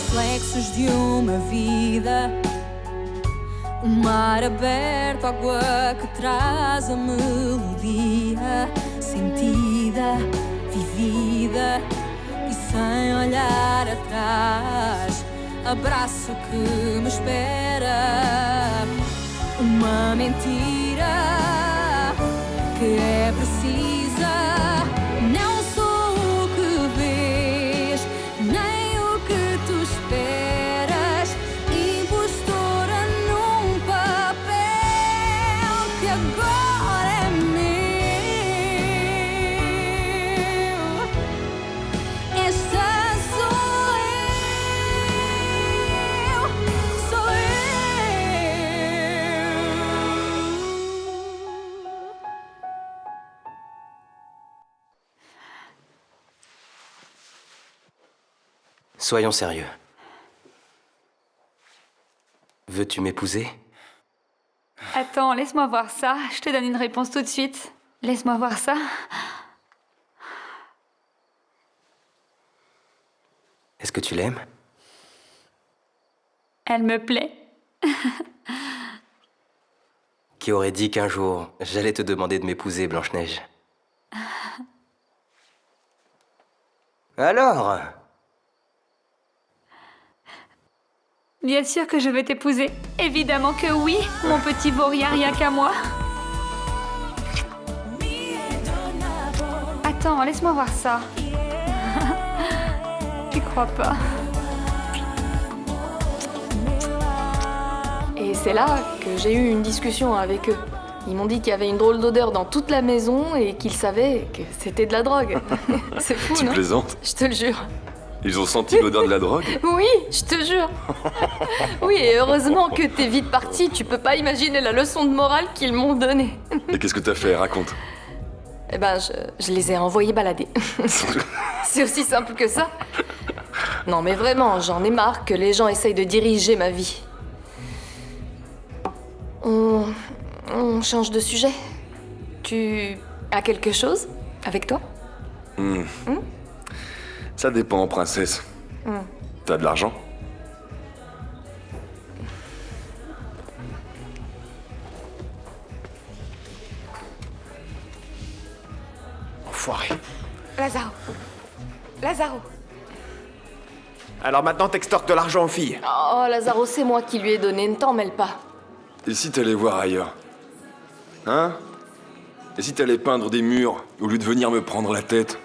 reflexos de uma vida. O mar aberto, água que traz a melodia sentida, vivida e sem olhar atrás. Abraço que me espera. Uma mentira que é precisa. Não sou o que vês, nem o que tu esperas. Impostora num papel que agora é meu. Esta sou eu, sou eu. Soyons sérieux. Veux-tu m'épouser? Attends, laisse-moi voir ça. Je te donne une réponse tout de suite. Laisse-moi voir ça. Est-ce que tu l'aimes? Elle me plaît. Qui aurait dit qu'un jour, j'allais te demander de m'épouser, Blanche-Neige? Alors? Bien sûr que je veux t'épouser. Évidemment que oui, mon petit vaurien rien qu'à moi. Attends, laisse-moi voir ça. Tu crois pas? Et c'est là que j'ai eu une discussion avec eux. Ils m'ont dit qu'il y avait une drôle d'odeur dans toute la maison et qu'ils savaient que c'était de la drogue. C'est fou, Tu non? plaisantes? Je te le jure. Ils ont senti l'odeur de la drogue? Oui, je te jure. Oui, et heureusement que t'es vite parti. Tu peux pas imaginer la leçon de morale qu'ils m'ont donnée. Et qu'est-ce que t'as fait? Raconte. Eh ben, je les ai envoyés balader. C'est aussi simple que ça. Non, mais vraiment, j'en ai marre que les gens essayent de diriger ma vie. On change de sujet. Tu as quelque chose avec toi? Ça dépend, princesse. T'as de l'argent? Enfoiré. Lazaro. Alors maintenant, t'extorques de l'argent aux filles. Oh, Lazaro, c'est moi qui lui ai donné, ne t'en mêle pas. Et si t'allais voir ailleurs? Hein? Et si t'allais peindre des murs, au lieu de venir me prendre la tête?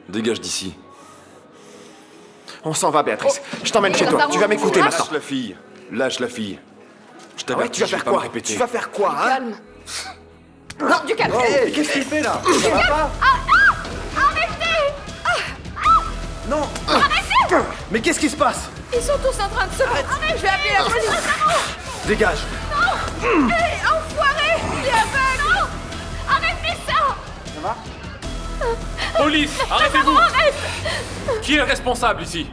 Dégage d'ici. On s'en va, Béatrice. Je t'emmène chez toi. Lazaro, Tu vas m'écouter maintenant. Lâche la fille. Lâche la fille. Je Ah ouais, t'avertis, tu vas je vais faire pas me quoi? répéter. Tu vas faire quoi, hein? Calme. Non, du calme. Hey, qu'est-ce qu'il fait là? Ça va pas? Arrêtez! Non! Arrêtez! Mais qu'est-ce qui se passe? Ils sont tous en train de se battre. Arrête, je vais appeler la police. Dégage! Hé, enfoiré! Il est aveugle! Non! Arrêtez ça! Ça va? Police, arrêtez-vous! Qui est le responsable ici?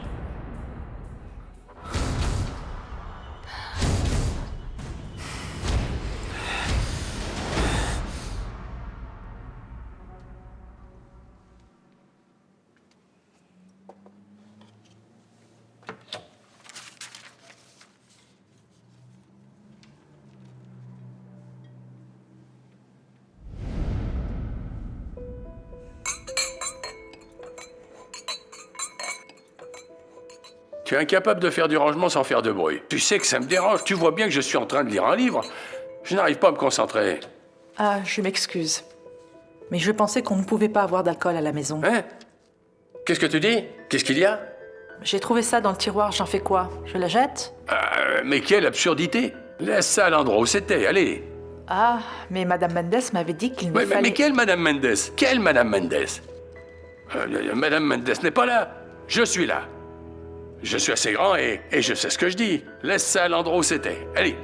Tu es incapable de faire du rangement sans faire de bruit. Tu sais que ça me dérange. Tu vois bien que je suis en train de lire un livre. Je n'arrive pas à me concentrer. Ah, je m'excuse. Mais je pensais qu'on ne pouvait pas avoir d'alcool à la maison. Hein? Qu'est-ce que tu dis? Qu'est-ce qu'il y a? J'ai trouvé ça dans le tiroir, j'en fais quoi? Je la jette? Mais quelle absurdité! Laisse ça à l'endroit où c'était, allez! Ah, mais Madame Mendes m'avait dit qu'il ne Mais fallait... quelle Madame Mendes? Quelle Madame Mendes? Madame Mendes n'est pas là. Je suis là. Je suis assez grand et je sais ce que je dis. Laisse ça à l'endroit où c'était. Allez.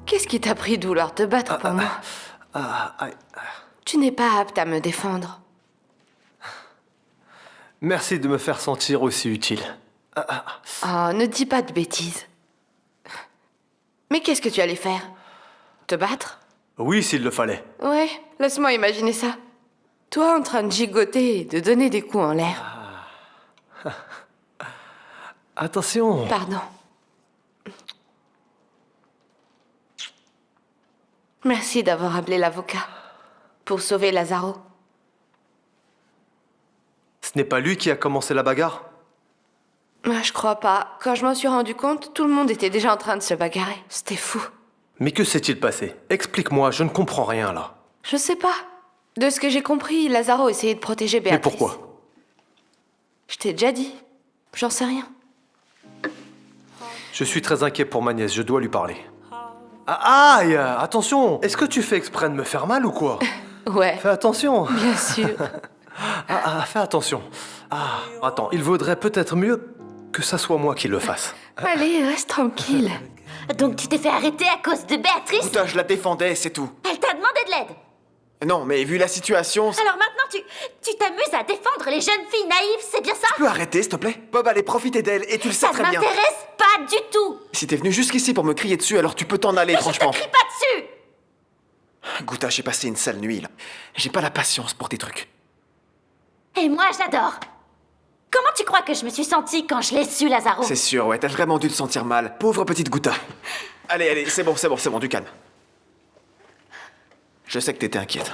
Qu'est-ce qui t'a pris de vouloir te battre pour moi? Tu n'es pas apte à me défendre. Merci de me faire sentir aussi utile. Oh, ne dis pas de bêtises. Mais qu'est-ce que tu allais faire? Te battre? Oui, s'il le fallait. Ouais, laisse-moi imaginer ça. Toi en train de gigoter et de donner des coups en l'air. Attention. Pardon. Merci d'avoir appelé l'avocat pour sauver Lazaro. Ce n'est pas lui qui a commencé la bagarre? Je crois pas. Quand je m'en suis rendu compte, tout le monde était déjà en train de se bagarrer. C'était fou. Mais que s'est-il passé? Explique-moi, je ne comprends rien là. Je sais pas. De ce que j'ai compris, Lazaro essayait de protéger Béatrice. Mais pourquoi? Je t'ai déjà dit. J'en sais rien. Je suis très inquiet pour ma nièce, je dois lui parler. Ah, aïe! Attention! Est-ce que tu fais exprès de me faire mal ou quoi? Ouais, Fais attention! bien sûr. Fais attention. Attends, il vaudrait peut-être mieux que ça soit moi qui le fasse. Allez, reste tranquille. Donc tu t'es fait arrêter à cause de Béatrice? Putain, je la défendais, c'est tout. Elle t'a demandé de l'aide. Non, mais vu la situation... Alors maintenant tu t'amuses à défendre les jeunes filles naïves, c'est bien ça? Tu peux arrêter, s'il te plaît? Bob allait profiter d'elle, et tu le sais Ça très bien. m'intéresse pas du tout. Si t'es venu jusqu'ici pour me crier dessus, alors tu peux t'en aller, Mais franchement. je te crie pas dessus. Gouta, j'ai passé une sale nuit, là. J'ai pas la patience pour tes trucs. Et moi j'adore. Comment tu crois que je me suis sentie quand je l'ai su, Lazaro? C'est sûr, ouais, t'as vraiment dû te sentir mal. Pauvre petite Gouta. Allez, c'est bon, du calme. Je sais que t'étais inquiète.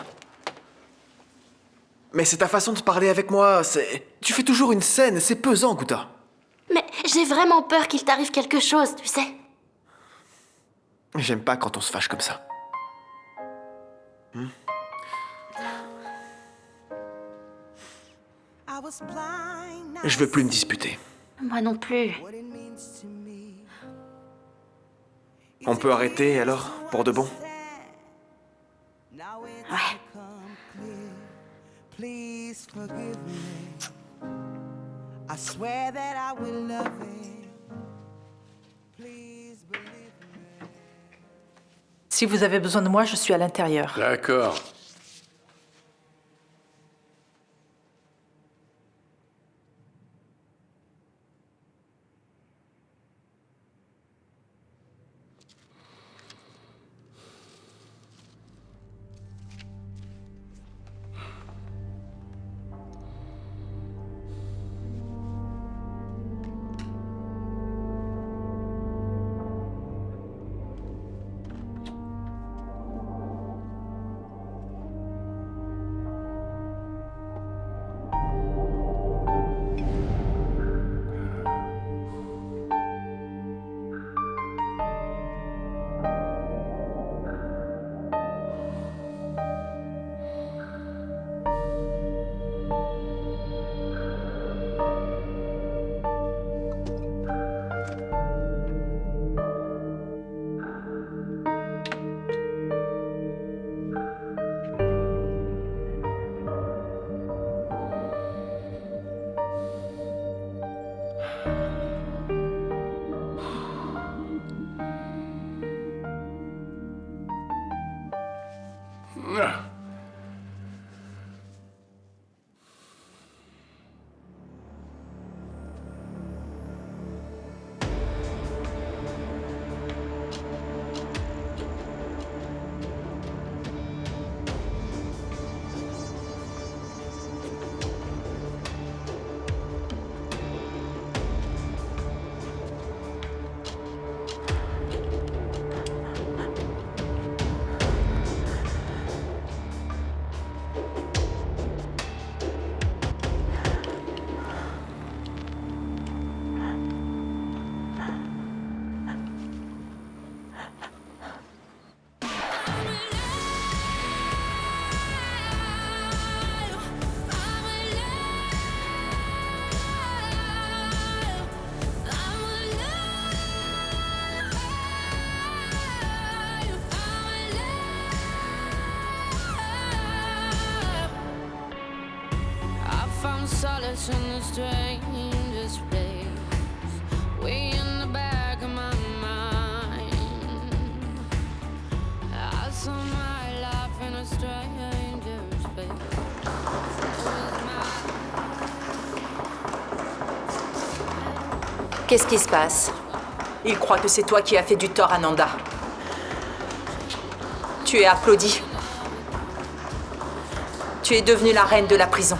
Mais c'est ta façon de parler avec moi, c'est... Tu fais toujours une scène, c'est pesant, Gouta. Mais j'ai vraiment peur qu'il t'arrive quelque chose, tu sais. J'aime pas quand on se fâche comme ça. Je veux plus me disputer. Moi non plus. On peut arrêter, alors, pour de bon? Ouais. Si vous avez besoin de moi, je suis à l'intérieur. D'accord. Solace in the strangest place, way in the back of my mind. I saw my life in a stranger's face. Qu'est-ce qui se passe? Il croit que c'est toi qui as fait du tort à Nanda. Tu es applaudi. Tu es devenue la reine de la prison.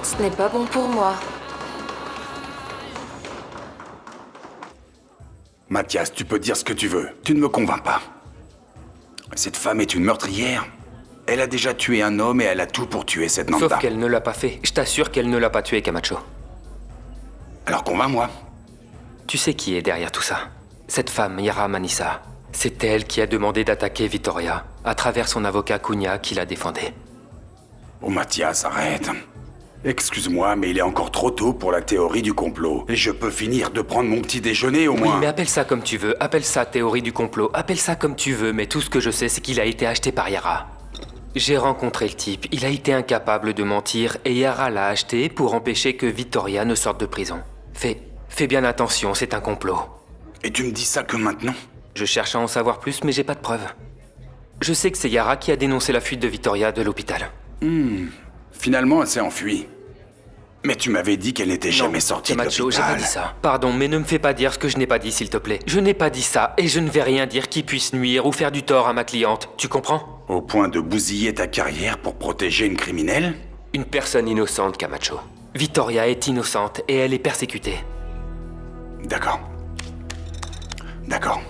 Ce n'est pas bon pour moi. Mathias, tu peux dire ce que tu veux. Tu ne me convaincs pas. Cette femme est une meurtrière. Elle a déjà tué un homme et elle a tout pour tuer cette Nanda. Sauf qu'elle ne l'a pas fait. Je t'assure qu'elle ne l'a pas tué, Camacho. Alors convainc-moi. Tu sais qui est derrière tout ça? Cette femme, Yara Manissa. C'est elle qui a demandé d'attaquer Vittoria, à travers son avocat Cunha qui la défendait. Oh Mathias, arrête. Excuse-moi, mais il est encore trop tôt pour la théorie du complot. Et je peux finir de prendre mon petit déjeuner au Oui, moins. mais appelle ça comme tu veux. Appelle ça théorie du complot. Appelle ça comme tu veux, mais tout ce que je sais, c'est qu'il a été acheté par Yara. J'ai rencontré le type. Il a été incapable de mentir et Yara l'a acheté pour empêcher que Vittoria ne sorte de prison. Fais bien attention, c'est un complot. Et tu me dis ça que maintenant? Je cherche à en savoir plus, mais j'ai pas de preuves. Je sais que c'est Yara qui a dénoncé la fuite de Vittoria de l'hôpital. Finalement, elle s'est enfuie. Mais tu m'avais dit qu'elle n'était jamais sortie de Camacho, j'ai pas l'hôpital. dit ça. Pardon, mais ne me fais pas dire ce que je n'ai pas dit, s'il te plaît. Je n'ai pas dit ça, et je ne vais rien dire qui puisse nuire ou faire du tort à ma cliente. Tu comprends? Au point de bousiller ta carrière pour protéger une criminelle? Une personne innocente, Camacho. Vittoria est innocente et elle est persécutée. D'accord. D'accord.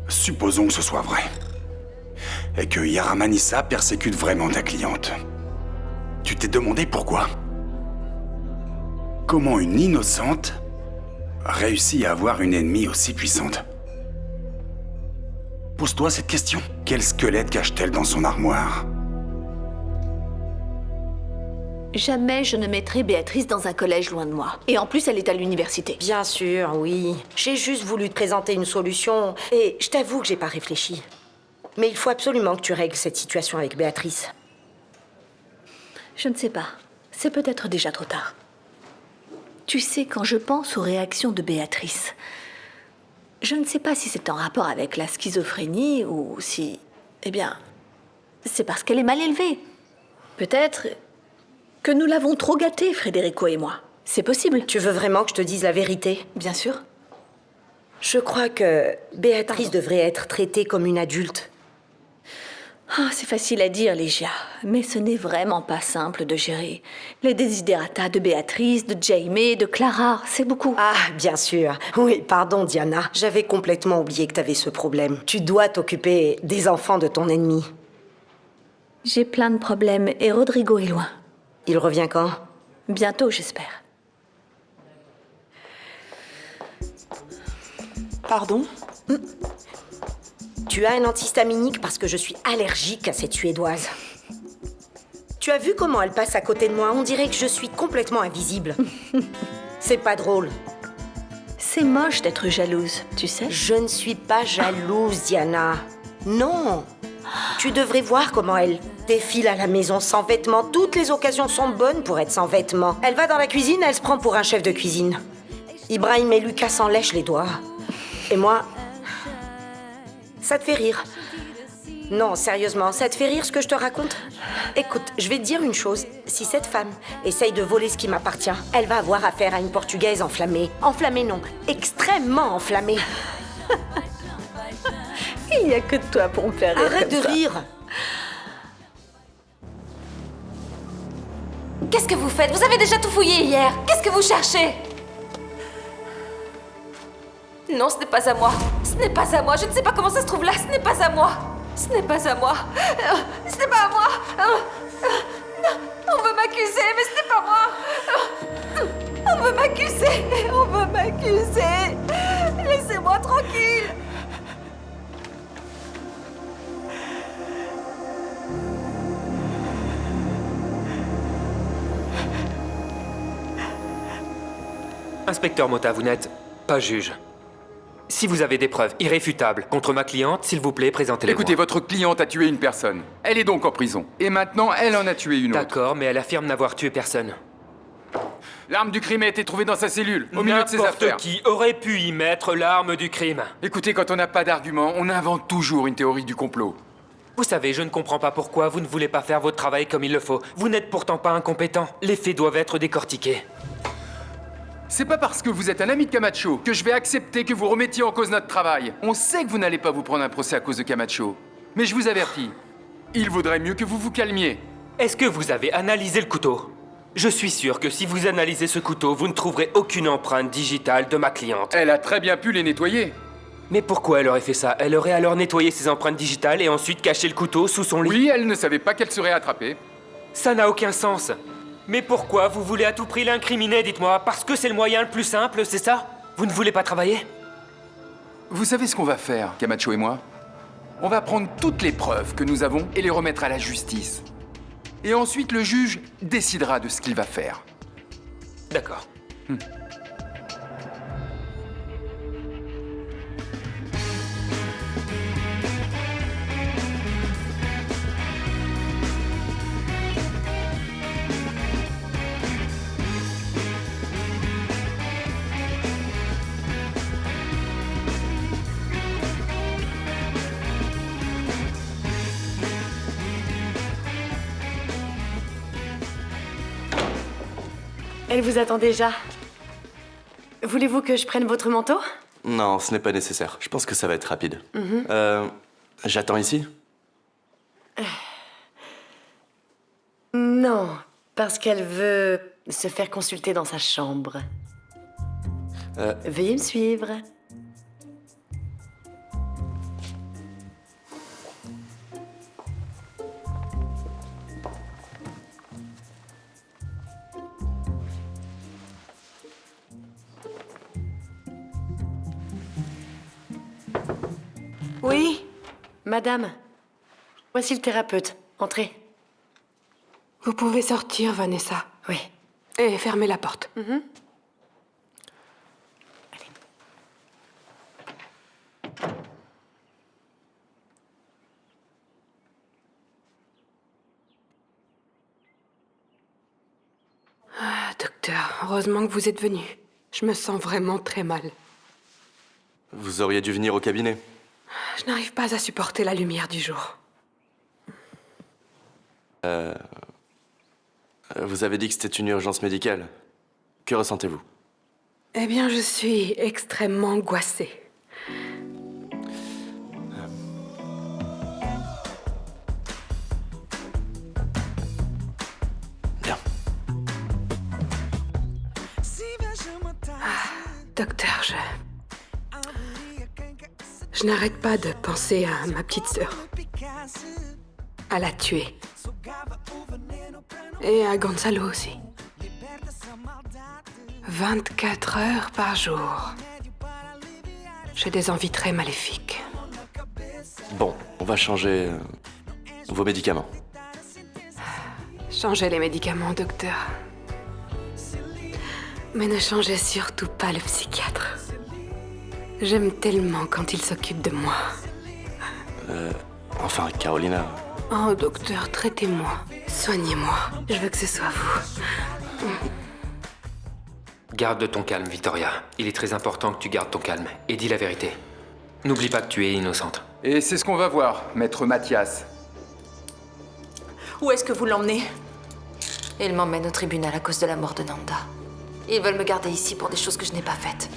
Supposons que ce soit vrai. Et que Yara Manissa persécute vraiment ta cliente. Tu t'es demandé pourquoi? Comment une innocente réussit à avoir une ennemie aussi puissante? Pose-toi cette question. Quel squelette cache-t-elle dans son armoire? Jamais je ne mettrai Béatrice dans un collège loin de moi. Et en plus, elle est à l'université. Bien sûr, oui. J'ai juste voulu te présenter une solution. Et je t'avoue que j'ai pas réfléchi. Mais il faut absolument que tu règles cette situation avec Béatrice. Je ne sais pas. C'est peut-être déjà trop tard. Tu sais, quand je pense aux réactions de Béatrice, je ne sais pas si c'est en rapport avec la schizophrénie ou si... Eh bien, c'est parce qu'elle est mal élevée. Peut-être que nous l'avons trop gâtée, Federico et moi. C'est possible. Tu veux vraiment que je te dise la vérité? Bien sûr. Je crois que Béatrice devrait être traitée comme une adulte. Ah, c'est facile à dire, Ligia, mais ce n'est vraiment pas simple de gérer. Les desiderata de Béatrice, de Jaime, de Clara, c'est beaucoup. Ah, bien sûr. Oui, pardon, Diana. J'avais complètement oublié que t'avais ce problème. Tu dois t'occuper des enfants de ton ennemi. J'ai plein de problèmes et Rodrigo est loin. Il revient quand? Bientôt, j'espère. Pardon? Tu as un antihistaminique parce que je suis allergique à cette Suédoise. Tu as vu comment elle passe à côté de moi? On dirait que je suis complètement invisible. C'est pas drôle. C'est moche d'être jalouse, tu sais. Je ne suis pas jalouse, Diana. Non. Tu devrais voir comment elle défile à la maison sans vêtements. Toutes les occasions sont bonnes pour être sans vêtements. Elle va dans la cuisine, elle se prend pour un chef de cuisine. Ibrahim et Lucas s'en lèchent les doigts. Et moi... Ça te fait rire? Non, sérieusement, ça te fait rire ce que je te raconte? Écoute, je vais te dire une chose. Si cette femme essaye de voler ce qui m'appartient, elle va avoir affaire à une Portugaise enflammée. Enflammée, non. Extrêmement enflammée. Il n'y a que toi pour me faire rire. Arrête comme de ça. rire. Qu'est-ce que vous faites? Vous avez déjà tout fouillé hier. Qu'est-ce que vous cherchez? Non, ce n'est pas à moi. Ce n'est pas à moi. Je ne sais pas comment ça se trouve là. Ce n'est pas à moi. Ce n'est pas à moi. Ce n'est pas à moi. On veut m'accuser, mais ce n'est pas moi. On veut m'accuser. On veut m'accuser. Laissez-moi tranquille. Inspecteur Mota, vous n'êtes pas juge. Si vous avez des preuves irréfutables contre ma cliente, s'il vous plaît, présentez-les-moi. Écoutez, votre cliente a tué une personne. Elle est donc en prison. Et maintenant, elle en a tué une autre. D'accord, mais elle affirme n'avoir tué personne. L'arme du crime a été trouvée dans sa cellule, au milieu de ses affaires. N'importe qui aurait pu y mettre l'arme du crime. Écoutez, quand on n'a pas d'argument, on invente toujours une théorie du complot. Vous savez, je ne comprends pas pourquoi vous ne voulez pas faire votre travail comme il le faut. Vous n'êtes pourtant pas incompétent. Les faits doivent être décortiqués. C'est pas parce que vous êtes un ami de Camacho que je vais accepter que vous remettiez en cause notre travail. On sait que vous n'allez pas vous prendre un procès à cause de Camacho. Mais je vous avertis, il vaudrait mieux que vous vous calmiez. Est-ce que vous avez analysé le couteau? Je suis sûr que si vous analysez ce couteau, vous ne trouverez aucune empreinte digitale de ma cliente. Elle a très bien pu les nettoyer. Mais pourquoi elle aurait fait ça? Elle aurait alors nettoyé ses empreintes digitales et ensuite caché le couteau sous son lit? Oui, elle ne savait pas qu'elle serait attrapée. Ça n'a aucun sens. Mais pourquoi vous voulez à tout prix l'incriminer, dites-moi? Parce que c'est le moyen le plus simple, c'est ça? Vous ne voulez pas travailler? Vous savez ce qu'on va faire, Camacho et moi? On va prendre toutes les preuves que nous avons et les remettre à la justice. Et ensuite, le juge décidera de ce qu'il va faire. D'accord. Elle vous attend déjà. Voulez-vous que je prenne votre manteau? Non, ce n'est pas nécessaire. Je pense que ça va être rapide. J'attends ici? Non, parce qu'elle veut se faire consulter dans sa chambre. Veuillez me suivre. Oui, madame. Voici le thérapeute. Entrez. Vous pouvez sortir, Vanessa. Oui. Et fermez la porte. Ah, docteur, heureusement que vous êtes venu. Je me sens vraiment très mal. Vous auriez dû venir au cabinet. Je n'arrive pas à supporter la lumière du jour. Vous avez dit que c'était une urgence médicale. Que ressentez-vous? Eh bien, je suis extrêmement angoissée. Bien. Docteur, je n'arrête pas de penser à ma petite sœur. À la tuer. Et à Gonzalo aussi. 24 heures par jour. J'ai des envies très maléfiques. Bon, on va changer vos médicaments. Changez les médicaments, docteur. Mais ne changez surtout pas le psychiatre. J'aime tellement quand il s'occupe de moi. Enfin, Carolina... Oh, docteur, traitez-moi. Soignez-moi. Je veux que ce soit vous. Garde ton calme, Victoria. Il est très important que tu gardes ton calme. Et dis la vérité. N'oublie pas que tu es innocente. Et c'est ce qu'on va voir, maître Mathias. Où est-ce que vous l'emmenez? Ils m'emmènent au tribunal à cause de la mort de Nanda. Ils veulent me garder ici pour des choses que je n'ai pas faites.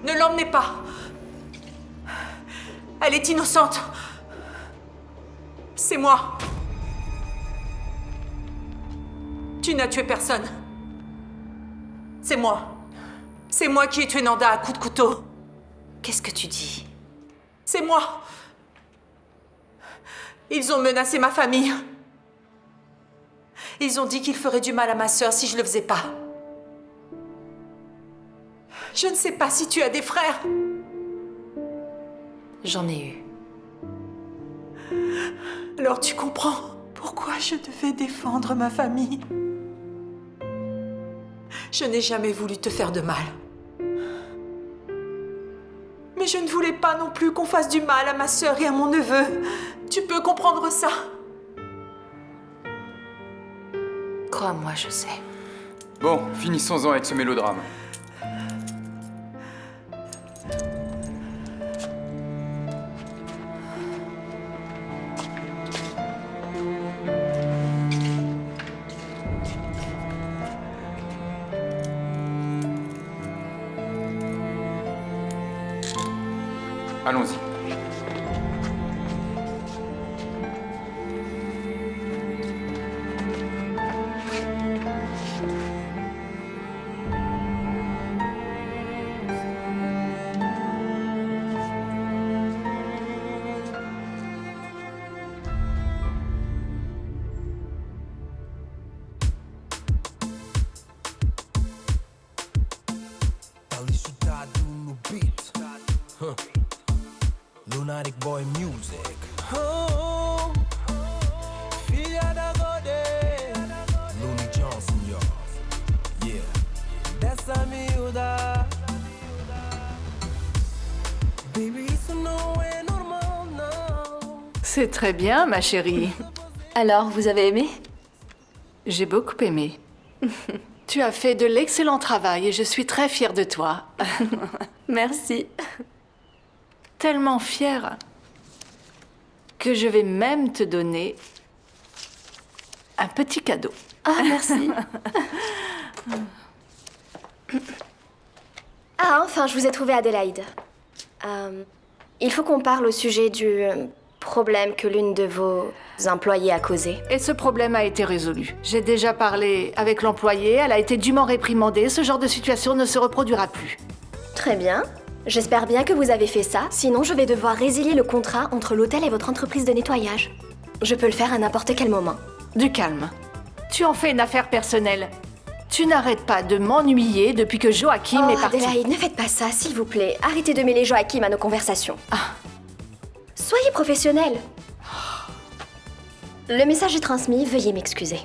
Ne l'emmenez pas! Elle est innocente! C'est moi! Tu n'as tué personne. C'est moi. C'est moi qui ai tué Nanda à coups de couteau. Qu'est-ce que tu dis? C'est moi. Ils ont menacé ma famille. Ils ont dit qu'ils feraient du mal à ma sœur si je le faisais pas. Je ne sais pas si tu as des frères. J'en ai eu. Alors tu comprends pourquoi je devais défendre ma famille. Je n'ai jamais voulu te faire de mal. Mais je ne voulais pas non plus qu'on fasse du mal à ma sœur et à mon neveu. Tu peux comprendre ça? Crois-moi, je sais. Bon, finissons-en avec ce mélodrame. Allons-y. Lunatic Boy Music. Oh, filha da Gode. Looney Johnson, yo. Yeah. Dessa miúda. Baby, isso não é normal, não. C'est très bien, ma chérie. Alors, vous avez aimé? J'ai beaucoup aimé. Tu as fait de l'excellent travail et je suis très fière de toi. Merci. Tellement fière que je vais même te donner un petit cadeau. Ah, merci. Ah, enfin, je vous ai trouvé, Adélaïde. Il faut qu'on parle au sujet du problème que l'une de vos employées a causé. Et ce problème a été résolu. J'ai déjà parlé avec l'employée, elle a été dûment réprimandée. Ce genre de situation ne se reproduira plus. Très bien. J'espère bien que vous avez fait ça, sinon je vais devoir résilier le contrat entre l'hôtel et votre entreprise de nettoyage. Je peux le faire à n'importe quel moment. Du calme. Tu en fais une affaire personnelle. Tu n'arrêtes pas de m'ennuyer depuis que Joachim est parti. Adélaïde, ne faites pas ça, s'il vous plaît. Arrêtez de mêler Joachim à nos conversations. Soyez professionnel. Le message est transmis, veuillez m'excuser.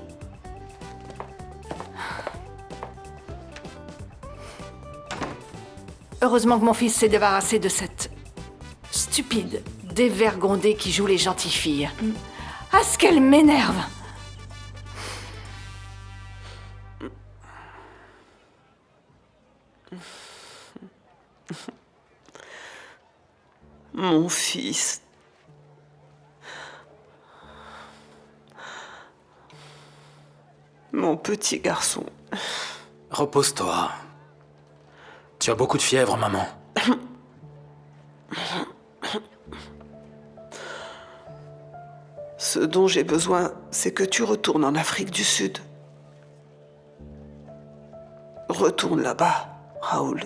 Heureusement que mon fils s'est débarrassé de cette stupide, dévergondée qui joue les gentilles filles. Ah, ce qu'elle m'énerve! Mon fils. Mon petit garçon. Repose-toi. Tu as beaucoup de fièvre, maman. Ce dont j'ai besoin, c'est que tu retournes en Afrique du Sud. Retourne là-bas, Raoul.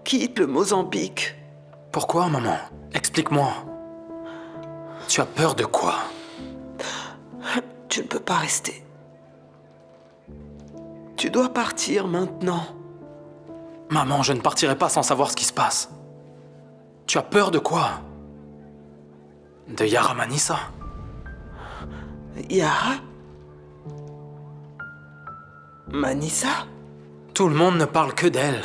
Quitte le Mozambique. Pourquoi, maman? Explique-moi. Tu as peur de quoi? Tu ne peux pas rester. Tu dois partir maintenant. Maman, je ne partirai pas sans savoir ce qui se passe. Tu as peur de quoi? De Yara Manissa? Yara? Manissa? Tout le monde ne parle que d'elle.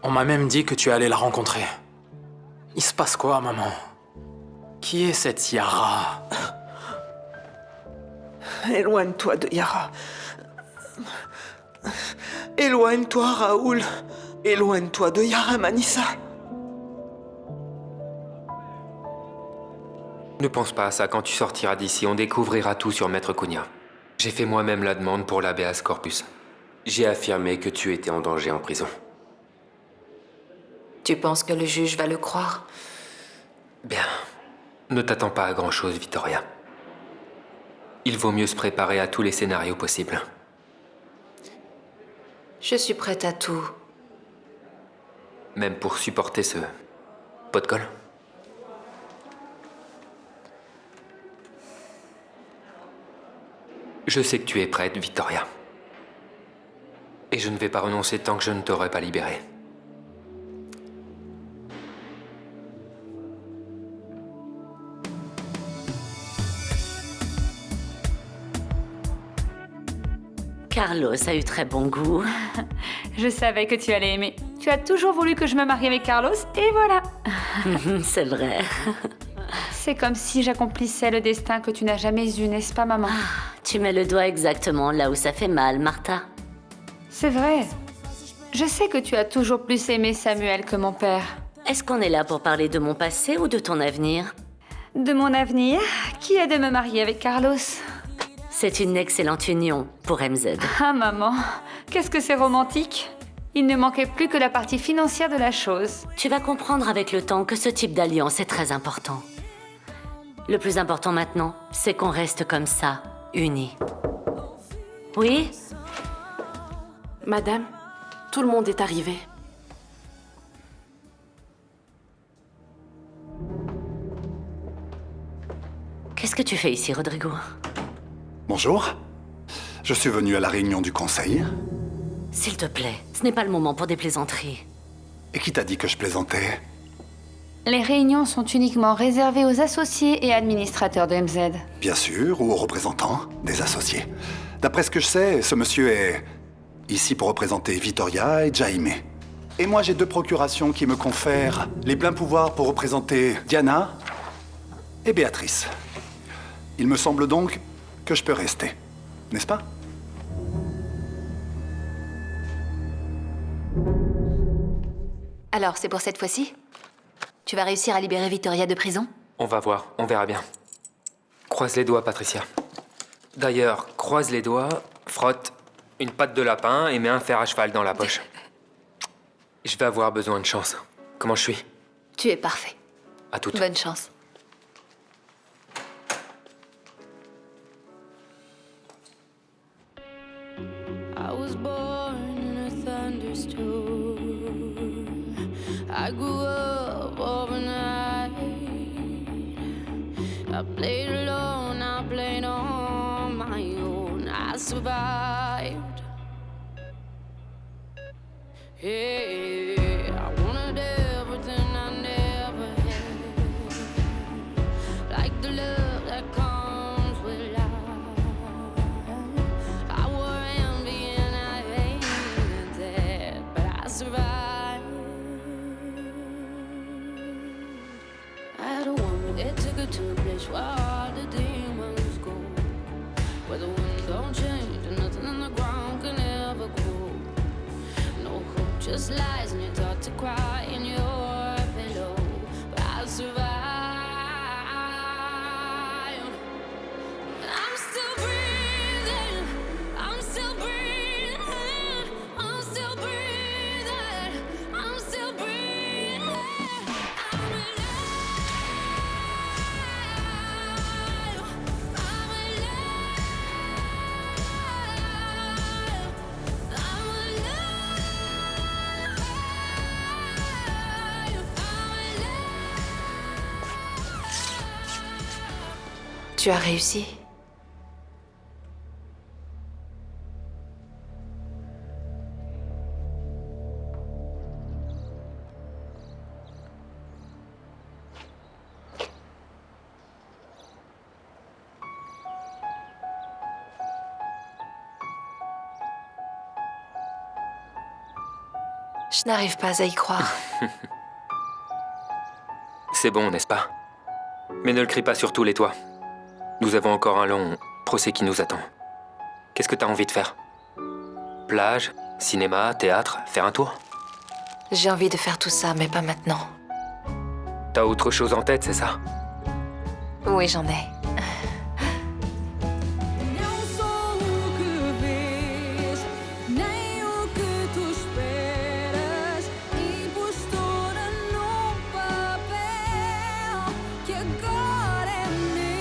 On m'a même dit que tu allais la rencontrer. Il se passe quoi, maman? Qui est cette Yara? Éloigne-toi de Yara. Éloigne-toi, Raoul. Éloigne-toi de Yara Manissa. Ne pense pas à ça, quand tu sortiras d'ici, on découvrira tout sur Maître Cunha. J'ai fait moi-même la demande pour l'habeas corpus. J'ai affirmé que tu étais en danger en prison. Tu penses que le juge va le croire? Bien. Ne t'attends pas à grand-chose, Victoria. Il vaut mieux se préparer à tous les scénarios possibles. Je suis prête à tout. Même pour supporter ce pot de colle. Je sais que tu es prête, Victoria. Et je ne vais pas renoncer tant que je ne t'aurai pas libérée. Carlos a eu très bon goût. Je savais que tu allais aimer. Tu as toujours voulu que je me marie avec Carlos, et voilà. C'est vrai. C'est comme si j'accomplissais le destin que tu n'as jamais eu, n'est-ce pas, maman? Tu mets le doigt exactement là où ça fait mal, Martha. C'est vrai. Je sais que tu as toujours plus aimé Samuel que mon père. Est-ce qu'on est là pour parler de mon passé ou de ton avenir? De mon avenir, qui est de me marier avec Carlos. C'est une excellente union pour MZ. Ah, maman, qu'est-ce que c'est romantique. Il ne manquait plus que la partie financière de la chose. Tu vas comprendre avec le temps que ce type d'alliance est très important. Le plus important maintenant, c'est qu'on reste comme ça, unis. Oui? Madame, tout le monde est arrivé. Qu'est-ce que tu fais ici, Rodrigo? Bonjour. Je suis venu à la réunion du conseil. S'il te plaît, ce n'est pas le moment pour des plaisanteries. Et qui t'a dit que je plaisantais? Les réunions sont uniquement réservées aux associés et administrateurs de MZ. Bien sûr, ou aux représentants des associés. D'après ce que je sais, ce monsieur est ici pour représenter Vittoria et Jaime. Et moi, j'ai 2 procurations qui me confèrent les pleins pouvoirs pour représenter Diana et Béatrice. Il me semble donc que je peux rester, n'est-ce pas? Alors, c'est pour cette fois-ci? Tu vas réussir à libérer Vittoria de prison? On va voir, on verra bien. Croise les doigts, Patricia. D'ailleurs, croise les doigts, frotte une patte de lapin et mets un fer à cheval dans la poche. Je vais avoir besoin de chance. Comment je suis? Tu es parfait. À toutes. Bonne chance. I was born in a thunderstorm. I grew up overnight. I played alone, I played on my own. I survived. Yeah, I wanted everything I never had. Like the love that comes with life. I wore envy and I hated that, but I survived. I had a woman that took her to a place where all the demons go, where the wind don't change and nothing on the ground can ever grow. No hope, just lies, and you're taught to cry in your pillow. But I survived. I'm still breathing. I'm still breathing. I'm still breathing. I'm still breathing. I'm alive. I'm alive. I'm Tu as réussi. Je n'arrive pas à y croire. C'est bon, n'est-ce pas? Mais ne le crie pas sur tous les toits. Nous avons encore un long procès qui nous attend. Qu'est-ce que t'as envie de faire? Plage, cinéma, théâtre, faire un tour? J'ai envie de faire tout ça, mais pas maintenant. T'as autre chose en tête, c'est ça? Oui, j'en ai. Não sou o que vês, nem o que tu esperas. Impostora num papel que agora é meu.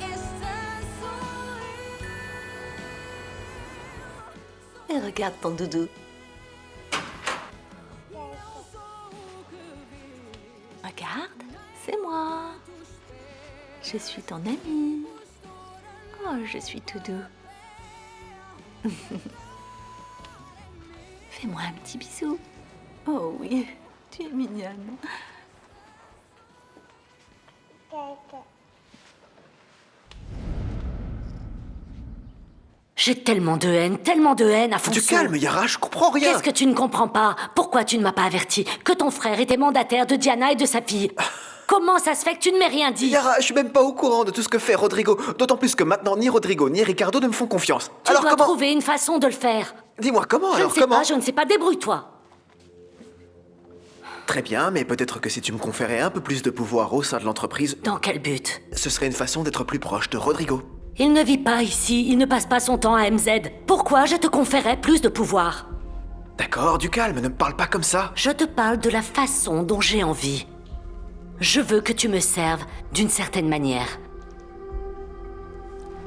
Esta sou Et regarde ton doudou. Regarde, c'est moi. Je suis ton amie. Oh, je suis tout doux. Fais-moi un petit bisou. Oh oui, tu es mignonne. J'ai tellement de haine à fond. Tu calmes, Yara, je comprends rien. Qu'est-ce que tu ne comprends pas? Pourquoi tu ne m'as pas averti que ton frère était mandataire de Diana et de sa fille? Comment ça se fait que tu ne m'aies rien dit? Yara, je suis même pas au courant de tout ce que fait Rodrigo. D'autant plus que maintenant, ni Rodrigo ni Ricardo ne me font confiance. Tu Alors dois comment... trouver une façon de le faire. Dis-moi comment, alors Je comment? ne sais pas, débrouille-toi. Très bien, mais peut-être que si tu me conférais un peu plus de pouvoir au sein de l'entreprise... Dans quel but? Ce serait une façon d'être plus proche de Rodrigo. Il ne vit pas ici, il ne passe pas son temps à MZ. Pourquoi je te conférais plus de pouvoir? D'accord, du calme, ne me parle pas comme ça. Je te parle de la façon dont j'ai envie. Je veux que tu me serves d'une certaine manière.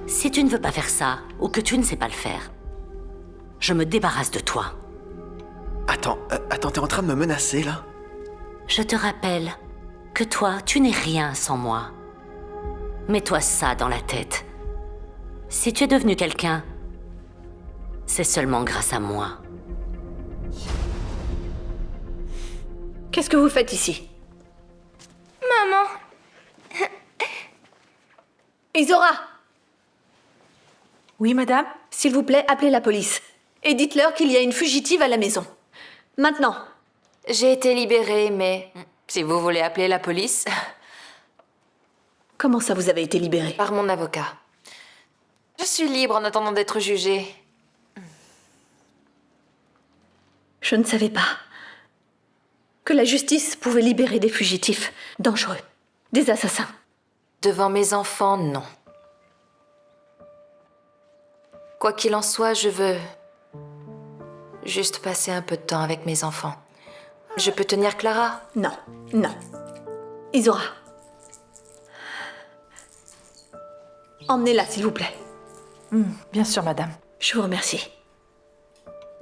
Si tu ne veux pas faire ça, ou que tu ne sais pas le faire, je me débarrasse de toi. Attends, t'es en train de me menacer, là? Je te rappelle que toi, tu n'es rien sans moi. Mets-toi ça dans la tête. Si tu es devenu quelqu'un, c'est seulement grâce à moi. Qu'est-ce que vous faites ici? Maman. Isora! Oui, madame? S'il vous plaît, appelez la police. Et dites-leur qu'il y a une fugitive à la maison. Maintenant. J'ai été libérée, mais si vous voulez appeler la police... Comment ça, vous avez été libérée? Par mon avocat. Je suis libre en attendant d'être jugée. Je ne savais pas que la justice pouvait libérer des fugitifs dangereux, des assassins. Devant mes enfants, non. Quoi qu'il en soit, je veux juste passer un peu de temps avec mes enfants. Je peux tenir Clara? Non, non. Isora. Emmenez-la, s'il vous plaît. Bien sûr, madame. Je vous remercie.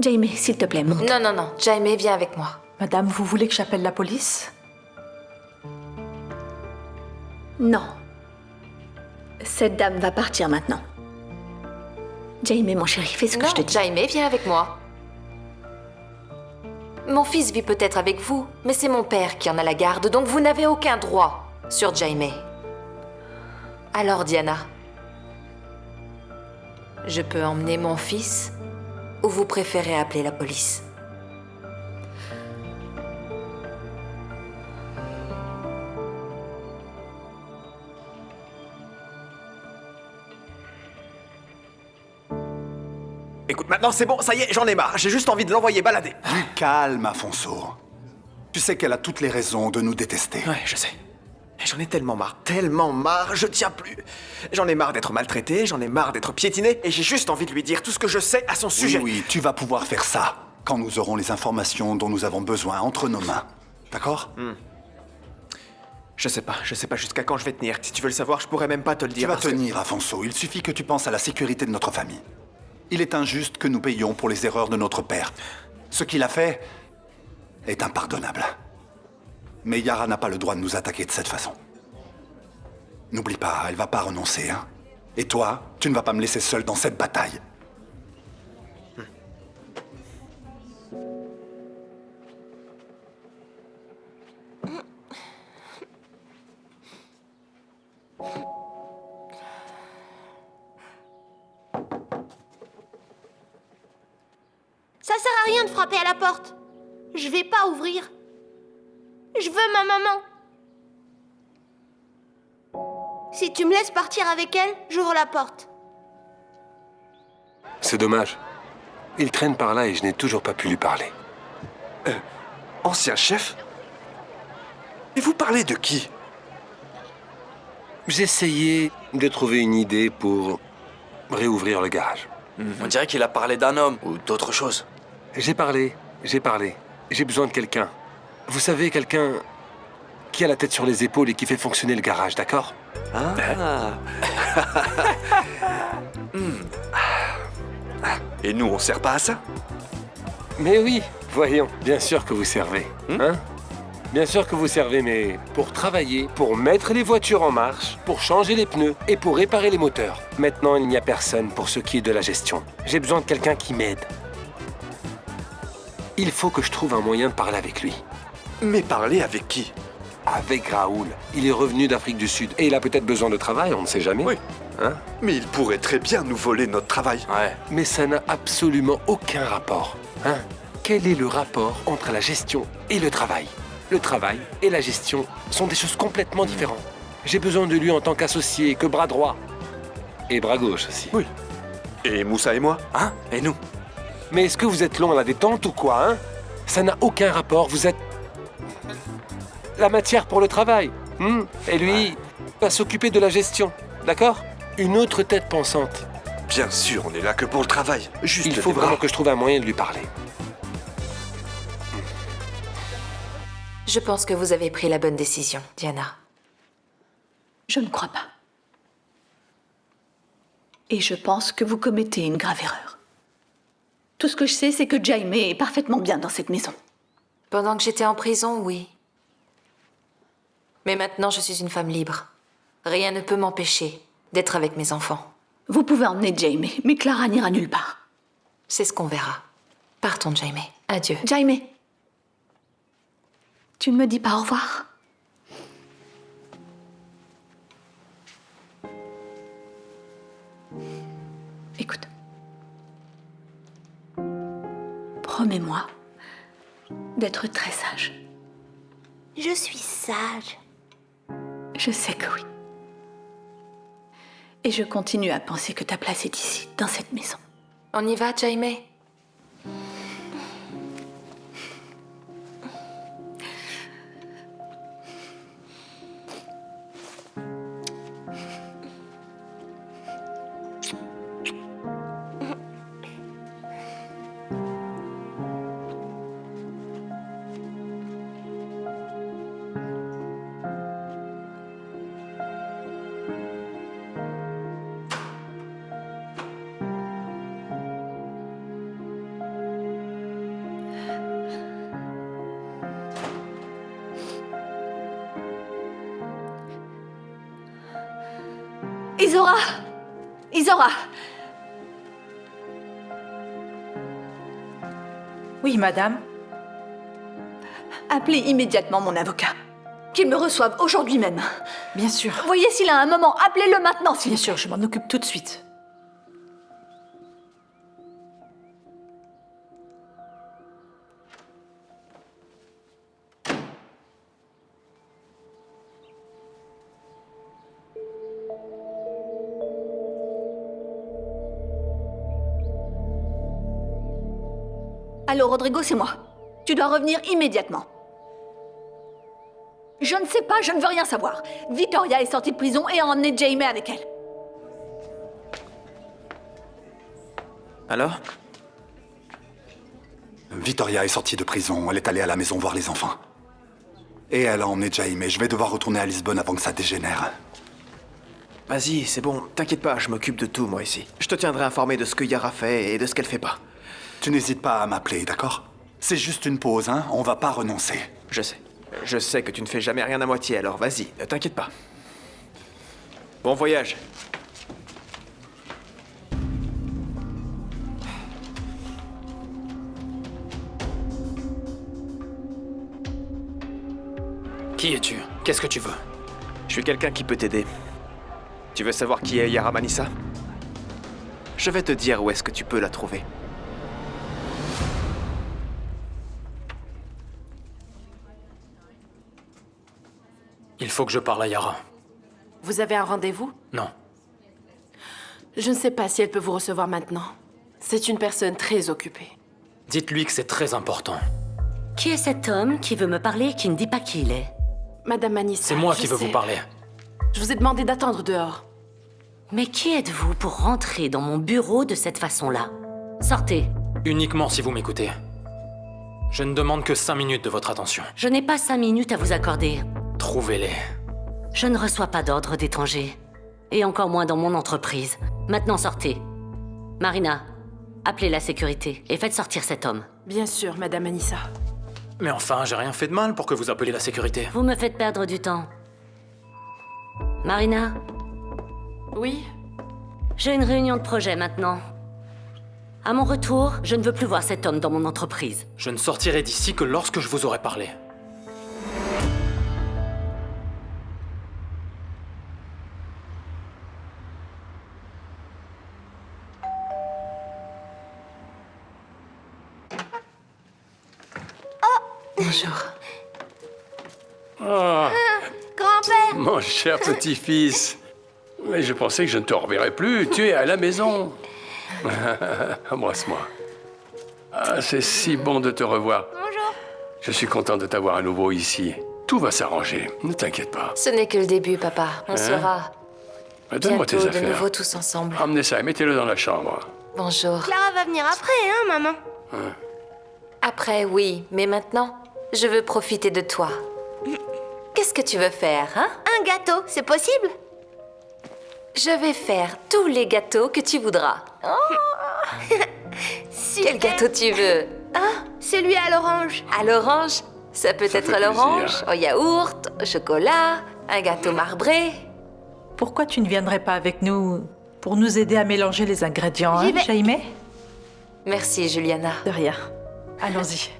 Jaime, s'il te plaît, monte. Non. Jaime, viens avec moi. Madame, vous voulez que j'appelle la police? Non. Cette dame va partir maintenant. Jaime, mon chéri, fais ce que je te dis. Jaime, viens avec moi. Mon fils vit peut-être avec vous, mais c'est mon père qui en a la garde, donc vous n'avez aucun droit sur Jaime. Alors, Diana, je peux emmener mon fils ou vous préférez appeler la police? Écoute, maintenant c'est bon, ça y est, j'en ai marre. J'ai juste envie de l'envoyer balader. Du calme, Afonso. Tu sais qu'elle a toutes les raisons de nous détester. Ouais, je sais. Et j'en ai tellement marre, je tiens plus. J'en ai marre d'être maltraité, j'en ai marre d'être piétiné, et j'ai juste envie de lui dire tout ce que je sais à son sujet. Oui, tu vas pouvoir faire ça quand nous aurons les informations dont nous avons besoin entre nos mains. D'accord? Je sais pas jusqu'à quand je vais tenir. Si tu veux le savoir, je pourrais même pas te le dire. Tu vas tenir, Afonso. Il suffit que tu penses à la sécurité de notre famille. Il est injuste que nous payions pour les erreurs de notre père. Ce qu'il a fait est impardonnable. Mais Yara n'a pas le droit de nous attaquer de cette façon. N'oublie pas, elle va pas renoncer, hein. Et toi, tu ne vas pas me laisser seul dans cette bataille. Ça sert à rien de frapper à la porte. Je vais pas ouvrir. Je veux ma maman. Si tu me laisses partir avec elle, j'ouvre la porte. C'est dommage. Il traîne par là et je n'ai toujours pas pu lui parler. Ancien chef? Et vous parlez de qui? J'essayais de trouver une idée pour réouvrir le garage. On dirait qu'il a parlé d'un homme ou d'autre chose. J'ai parlé. J'ai besoin de quelqu'un. Vous savez, quelqu'un qui a la tête sur les épaules et qui fait fonctionner le garage, d'accord? Et nous, on sert pas à ça? Mais oui, voyons, bien sûr que vous servez. Hein? Bien sûr que vous servez, mais pour travailler, pour mettre les voitures en marche, pour changer les pneus et pour réparer les moteurs. Maintenant, il n'y a personne pour ce qui est de la gestion. J'ai besoin de quelqu'un qui m'aide. Il faut que je trouve un moyen de parler avec lui. Mais parler avec qui? Avec Raoul. Il est revenu d'Afrique du Sud et il a peut-être besoin de travail, on ne sait jamais. Oui. Hein? Mais il pourrait très bien nous voler notre travail. Ouais. Mais ça n'a absolument aucun rapport. Hein? Quel est le rapport entre la gestion et le travail? Le travail et la gestion sont des choses complètement différentes. J'ai besoin de lui en tant qu'associé, que bras droit. Et bras gauche aussi. Oui. Et Moussa et moi? Hein? Et nous? Mais est-ce que vous êtes long à la détente ou quoi, hein? Ça n'a aucun rapport, vous êtes... la matière pour le travail. Et lui va s'occuper de la gestion, d'accord? une autre tête pensante. Bien sûr, on est là que pour le travail. Juste Il le faut débat. vraiment que je trouve un moyen de lui parler. Je pense que vous avez pris la bonne décision, Diana. Je ne crois pas. Et je pense que vous commettez une grave erreur. Tout ce que je sais, c'est que Jaime est parfaitement bien dans cette maison. Pendant que j'étais en prison, oui. Mais maintenant, je suis une femme libre. Rien ne peut m'empêcher d'être avec mes enfants. Vous pouvez emmener Jaime, mais Clara n'ira nulle part. C'est ce qu'on verra. Partons, Jaime. Adieu. Jaime, tu ne me dis pas au revoir? Écoute. Promets-moi d'être très sage. Je suis sage. Je sais que oui. Et je continue à penser que ta place est ici, dans cette maison. On y va, Jaime? Isora! Isora! Oui, madame. Appelez immédiatement mon avocat. Qu'il me reçoive aujourd'hui même. Bien sûr. Voyez s'il a un moment, appelez-le maintenant, s'il Bien vous sûr, plaît. je m'en occupe tout de suite. Allô, Rodrigo, c'est moi. Tu dois revenir immédiatement. Je ne sais pas, je ne veux rien savoir. Victoria est sortie de prison et a emmené Jaime avec elle. Alors? Victoria est sortie de prison, elle est allée à la maison voir les enfants. Et elle a emmené Jaime. Je vais devoir retourner à Lisbonne avant que ça dégénère. Vas-y, c'est bon, t'inquiète pas, je m'occupe de tout, moi, ici. Je te tiendrai informé de ce que Yara fait et de ce qu'elle fait pas. Tu n'hésites pas à m'appeler, d'accord? C'est juste une pause, hein? On va pas renoncer. Je sais. Je sais que tu ne fais jamais rien à moitié, alors vas-y, ne t'inquiète pas. Bon voyage. Qui es-tu? Qu'est-ce que tu veux? Je suis quelqu'un qui peut t'aider. Tu veux savoir qui est Yara Manissa? Je vais te dire où est-ce que tu peux la trouver. Il faut que je parle à Yara. Vous avez un rendez-vous? Non. Je ne sais pas si elle peut vous recevoir maintenant. C'est une personne très occupée. Dites-lui que c'est très important. Qui est cet homme qui veut me parler et qui ne dit pas qui il est? Madame Manissa, C'est moi je qui veux sais. vous parler. Je vous ai demandé d'attendre dehors. Mais qui êtes-vous pour rentrer dans mon bureau de cette façon-là? Sortez. Uniquement si vous m'écoutez. Je ne demande que 5 minutes de votre attention. Je n'ai pas 5 minutes à vous accorder. Trouvez-les. Je ne reçois pas d'ordre d'étranger. Et encore moins dans mon entreprise. Maintenant, sortez. Marina, appelez la sécurité et faites sortir cet homme. Bien sûr, Madame Manissa. Mais enfin, j'ai rien fait de mal pour que vous appeliez la sécurité. Vous me faites perdre du temps. Marina? Oui? J'ai une réunion de projet maintenant. À mon retour, je ne veux plus voir cet homme dans mon entreprise. Je ne sortirai d'ici que lorsque je vous aurai parlé. Bonjour. Ah, Grand-père! mon cher petit-fils. Mais je pensais que je ne te reverrais plus. Tu es à la maison. Embrasse-moi. Ah, c'est si bon de te revoir. Bonjour. Je suis content de t'avoir à nouveau ici. Tout va s'arranger. Ne t'inquiète pas. Ce n'est que le début, papa. On Hein? sera Donne-moi tes Bientôt, de affaires. nouveau tous ensemble. Ramenez ça et mettez-le dans la chambre. Bonjour. Clara va venir après, hein, maman? Après, oui, mais maintenant, je veux profiter de toi. Qu'est-ce que tu veux faire, hein? Un gâteau, c'est possible? Je vais faire tous les gâteaux que tu voudras. Quel gâteau tu veux? Ah, celui à l'orange. À l'orange? Ça peut être fait l'orange, plaisir. au yaourt, au chocolat, un gâteau marbré. Pourquoi tu ne viendrais pas avec nous pour nous aider à mélanger les ingrédients, J'y hein, vais. Jaime? Merci, Juliana. De rien. Allons-y.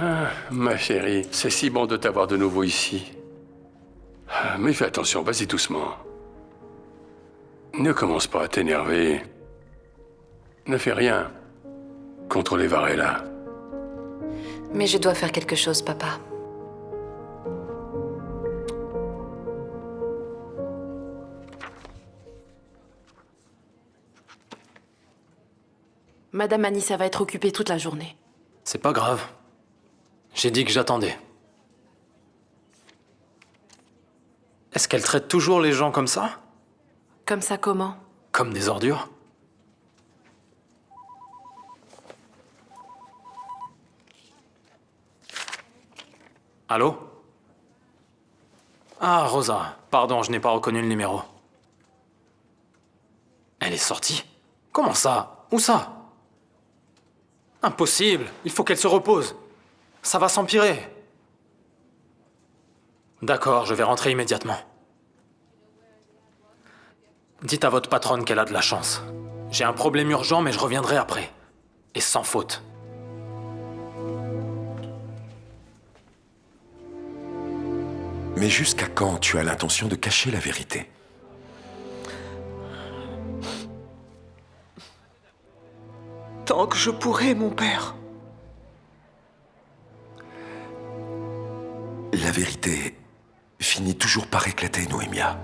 Ah, ma chérie, c'est si bon de t'avoir de nouveau ici. Ah, mais fais attention, vas-y doucement. Ne commence pas à t'énerver. Ne fais rien contre les Varela. Mais je dois faire quelque chose, papa. Madame Anissa va être occupée toute la journée. C'est pas grave. J'ai dit que j'attendais. Est-ce qu'elle traite toujours les gens comme ça? Comme ça, comment? Comme des ordures? Allô? Ah, Rosa. Pardon, je n'ai pas reconnu le numéro. Elle est sortie? Comment ça? Où ça? Impossible. Il faut qu'elle se repose. Ça va s'empirer. D'accord, je vais rentrer immédiatement. Dites à votre patronne qu'elle a de la chance. J'ai un problème urgent, mais je reviendrai après. Et sans faute. Mais jusqu'à quand tu as l'intention de cacher la vérité? Tant que je pourrai, mon père. La vérité finit toujours par éclater, Noémia.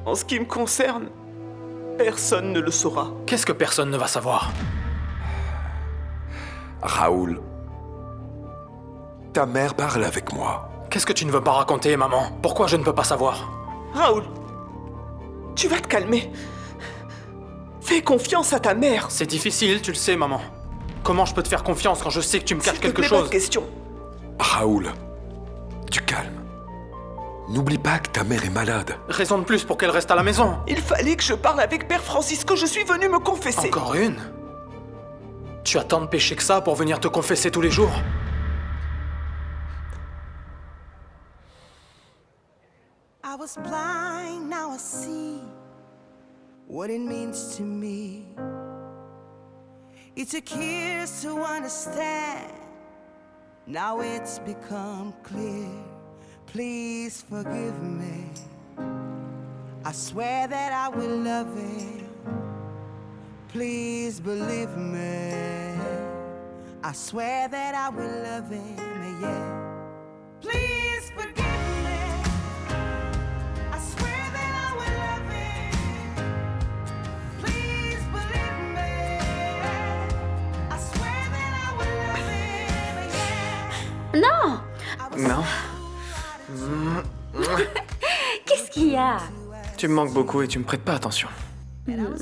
En ce qui me concerne, personne ne le saura. Qu'est-ce que personne ne va savoir? Raoul, ta mère parle avec moi. Qu'est-ce que tu ne veux pas raconter, maman? Pourquoi je ne peux pas savoir? Raoul, tu vas te calmer. Fais confiance à ta mère. C'est difficile, tu le sais, maman. Comment je peux te faire confiance quand je sais que tu me caches quelque Pas chose? de question. Raoul, du calme. N'oublie pas que ta mère est malade. Raison de plus pour qu'elle reste à la maison. Il fallait que je parle avec Père Francisco, je suis venu me confesser. Encore une? Tu as tant de péchés que ça pour venir te confesser tous les jours? I was blind, now I see what it means to me. It took years to understand. Now it's become clear. Please forgive me. I swear that I will love him. Please believe me. I swear that I will love him, yeah. Please forgive me. I swear that I will love him. Please believe me. I swear that I will love him, yeah. Non! Non. Qu'est-ce qu'il y a? Tu me manques beaucoup et tu me prêtes pas attention. Non!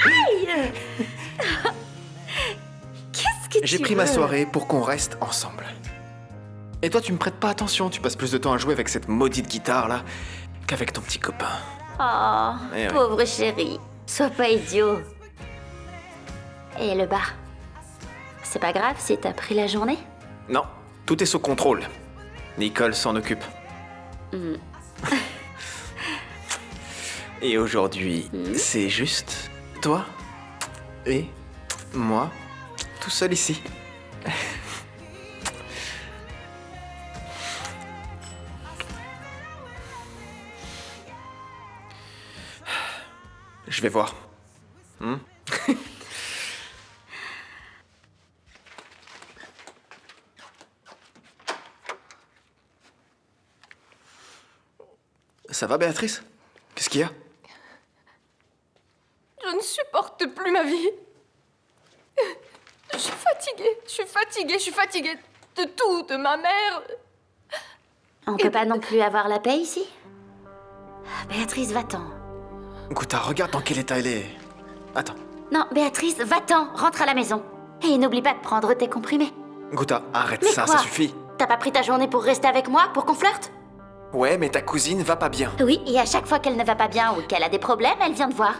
Aïe! Qu'est-ce que tu J'ai pris ma veux? soirée pour qu'on reste ensemble. Et toi, tu me prêtes pas attention, tu passes plus de temps à jouer avec cette maudite guitare là qu'avec ton petit copain. Oh, Eh oui. pauvre chéri, sois pas idiot. Et le bar? C'est pas grave si t'as pris la journée? Non, tout est sous contrôle. Nicole s'en occupe. Et aujourd'hui, c'est juste toi et moi, tout seul ici. Je vais voir. Ça va, Béatrice? Qu'est-ce qu'il y a? Je ne supporte plus ma vie. Je suis fatiguée. Je suis fatiguée de tout, de ma mère. On peut pas non plus avoir la paix ici? Béatrice, va-t'en. Gouta, regarde dans quel état elle est. Attends. Non, Béatrice, va-t'en, rentre à la maison. Et n'oublie pas de prendre tes comprimés. Gouta, arrête Mais ça, quoi? ça suffit. T'as pas pris ta journée pour rester avec moi, pour qu'on flirte? Ouais, mais ta cousine va pas bien. Oui, et à chaque fois qu'elle ne va pas bien ou qu'elle a des problèmes, elle vient te voir.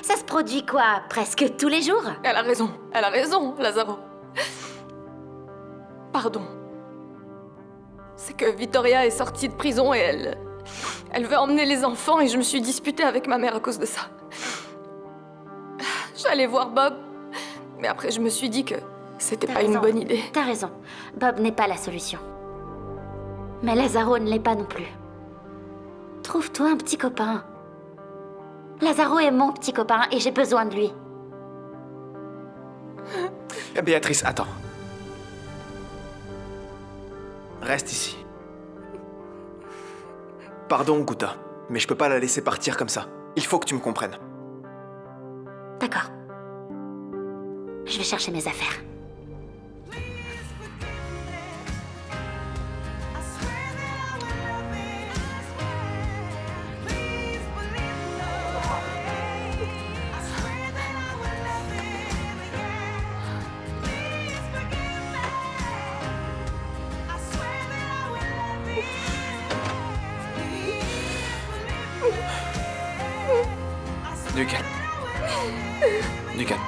Ça se produit quoi, presque tous les jours? Elle a raison, Lazaro. Pardon. C'est que Vittoria est sortie de prison et elle veut emmener les enfants et je me suis disputée avec ma mère à cause de ça. J'allais voir Bob, mais après je me suis dit que c'était pas une bonne idée. T'as raison. Bob n'est pas la solution. Mais Lazaro ne l'est pas non plus. Trouve-toi un petit copain. Lazaro est mon petit copain et j'ai besoin de lui. Béatrice, attends. Reste ici. Pardon, Gouta, mais je peux pas la laisser partir comme ça. Il faut que tu me comprennes. D'accord. Je vais chercher mes affaires. Du calme. Du calme.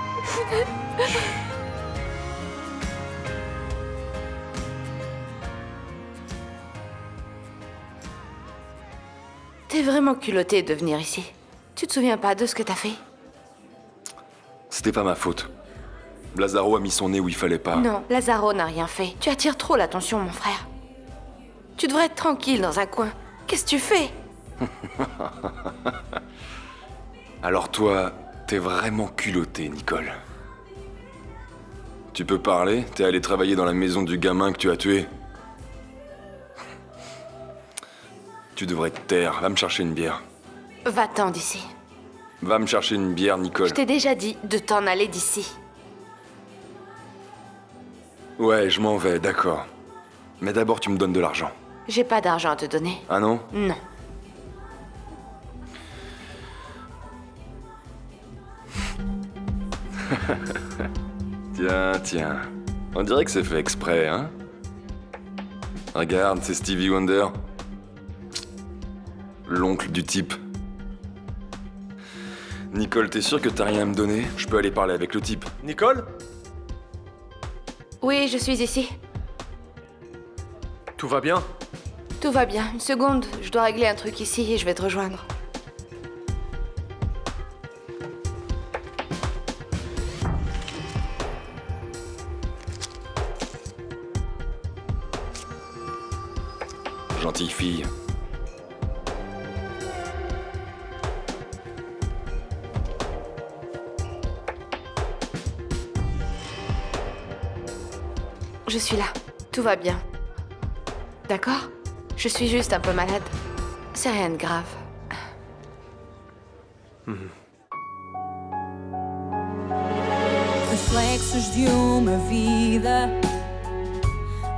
T'es vraiment culotté de venir ici. Tu te souviens pas de ce que t'as fait? C'était pas ma faute. Lazaro a mis son nez où il fallait pas. Non, Lazaro n'a rien fait. Tu attires trop l'attention, mon frère. Tu devrais être tranquille dans un coin. Qu'est-ce que tu fais? Alors toi, t'es vraiment culotté, Nicole. Tu peux parler? T'es allé travailler dans la maison du gamin que tu as tué? Tu devrais te taire. Va me chercher une bière. Va-t'en d'ici. Va me chercher une bière, Nicole. Je t'ai déjà dit de t'en aller d'ici. Ouais, je m'en vais, d'accord. Mais d'abord, tu me donnes de l'argent. J'ai pas d'argent à te donner. Ah non? Non. Tiens. On dirait que c'est fait exprès, hein? Regarde, c'est Stevie Wonder. L'oncle du type. Nicole, t'es sûre que t'as rien à me donner? Je peux aller parler avec le type. Nicole? Oui, je suis ici. Tout va bien? Tout va bien. Une seconde, je dois régler un truc ici et je vais te rejoindre. Gentille fille. Je suis là. Tout va bien. D'accord? Je suis juste un peu malade. C'est rien de grave. Reflexos de uma vida,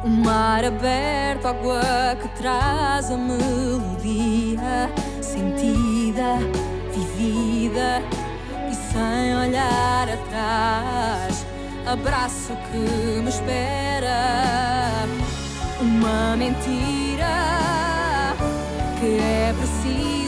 mar aberto, água que traz a melodia sentida, vivida e sem olhar atrás. Abraço que me espera, uma mentira que é precisa.